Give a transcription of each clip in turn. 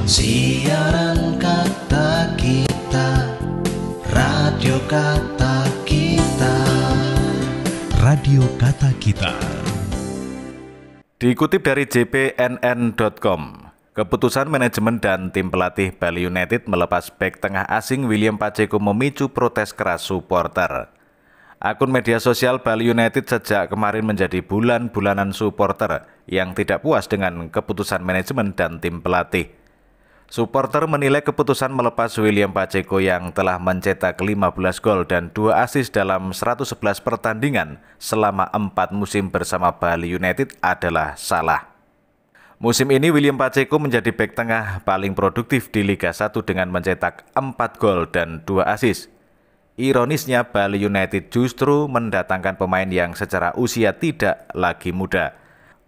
Siaran kata kita, radio kata kita, radio kata kita. Dikutip dari jpnn.com, keputusan manajemen dan tim pelatih Bali United melepas bek tengah asing William Pacheco memicu protes keras supporter. Akun media sosial Bali United sejak kemarin menjadi bulan-bulanan supporter yang tidak puas dengan keputusan manajemen dan tim pelatih. Supporter menilai keputusan melepas William Pacheco yang telah mencetak 15 gol dan 2 assist dalam 111 pertandingan selama 4 musim bersama Bali United adalah salah. Musim ini William Pacheco menjadi bek tengah paling produktif di Liga 1 dengan mencetak 4 gol dan 2 assist. Ironisnya Bali United justru mendatangkan pemain yang secara usia tidak lagi muda.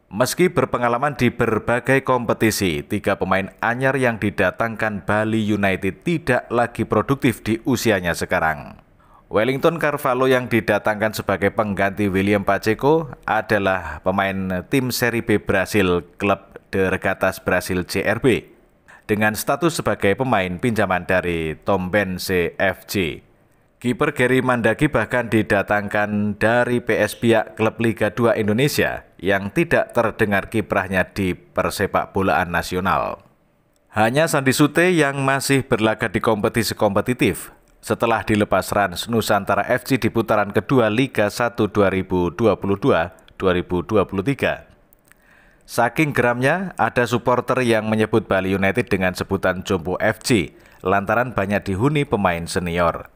Meski berpengalaman di berbagai kompetisi, 3 pemain anyar yang didatangkan Bali United tidak lagi produktif di usianya sekarang. Wellington Carvalho yang didatangkan sebagai pengganti William Pacheco adalah pemain tim Serie B Brasil klub De Regatas Brasil CRB dengan status sebagai pemain pinjaman dari Tombense FC. Kiper Gary Mandagi bahkan didatangkan dari PS Biak klub Liga 2 Indonesia yang tidak terdengar kiprahnya di persepak bolaan nasional. Hanya Sandi Sute yang masih berlaga di kompetisi kompetitif setelah dilepas Rans Nusantara FC di putaran kedua Liga 1 2022-2023. Saking geramnya, ada supporter yang menyebut Bali United dengan sebutan Jompo FC lantaran banyak dihuni pemain senior.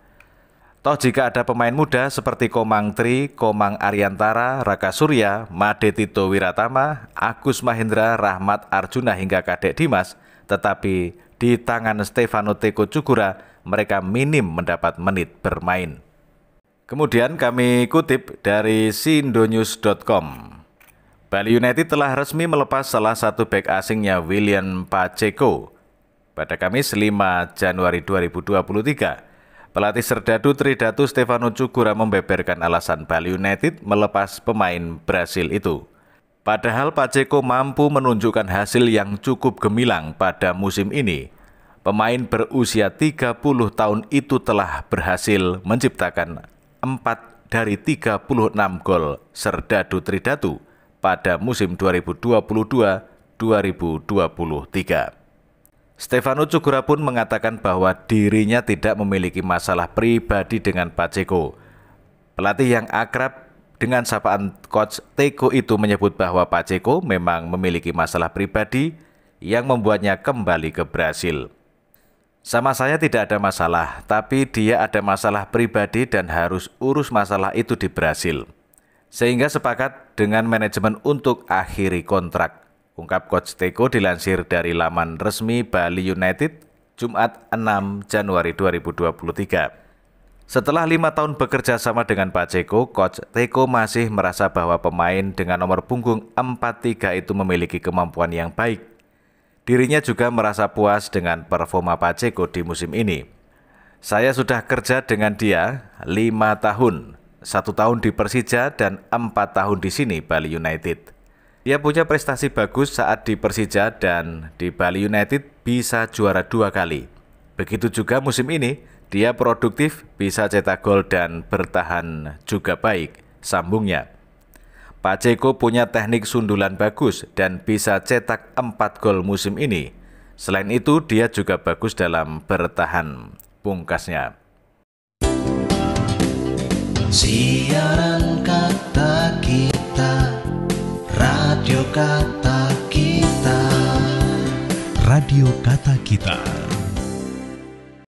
Toh jika ada pemain muda seperti Komang Tri, Komang Ariantara, Raka Surya, Made Tito Wiratama, Agus Mahendra, Rahmat Arjuna hingga Kadek Dimas, tetapi di tangan Stefano Teko Cukura mereka minim mendapat menit bermain. Kemudian kami kutip dari sindonews.com. Bali United telah resmi melepas salah satu bek asingnya William Pacheco pada Kamis 5 Januari 2023. Pelatih Serdadu Tridatu Stefano Cukura membeberkan alasan Bali United melepas pemain Brasil itu. Padahal Pacheco mampu menunjukkan hasil yang cukup gemilang pada musim ini. Pemain berusia 30 tahun itu telah berhasil menciptakan 4 dari 36 gol Serdadu Tridatu pada musim 2022-2023. Stefano Cukura pun mengatakan bahwa dirinya tidak memiliki masalah pribadi dengan Pacheco. Pelatih yang akrab dengan sapaan Coach Teko itu menyebut bahwa Pacheco memang memiliki masalah pribadi yang membuatnya kembali ke Brasil. Sama saya tidak ada masalah, tapi dia ada masalah pribadi dan harus urus masalah itu di Brasil. Sehingga sepakat dengan manajemen untuk akhiri kontrak. Ungkap Coach Teko dilansir dari laman resmi Bali United, Jumat 6 Januari 2023. Setelah 5 tahun bekerja sama dengan Pacheco, Coach Teko masih merasa bahwa pemain dengan nomor punggung 43 itu memiliki kemampuan yang baik. Dirinya juga merasa puas dengan performa Pacheco di musim ini. Saya sudah kerja dengan dia 5 tahun, 1 tahun di Persija dan 4 tahun di sini Bali United. Dia punya prestasi bagus saat di Persija dan di Bali United bisa juara 2 kali. Begitu juga musim ini, dia produktif, bisa cetak gol dan bertahan juga baik, sambungnya. Pacheco punya teknik sundulan bagus dan bisa cetak 4 gol musim ini. Selain itu, dia juga bagus dalam bertahan, pungkasnya. Siaran kata kita, radio kata kita, radio kata kita.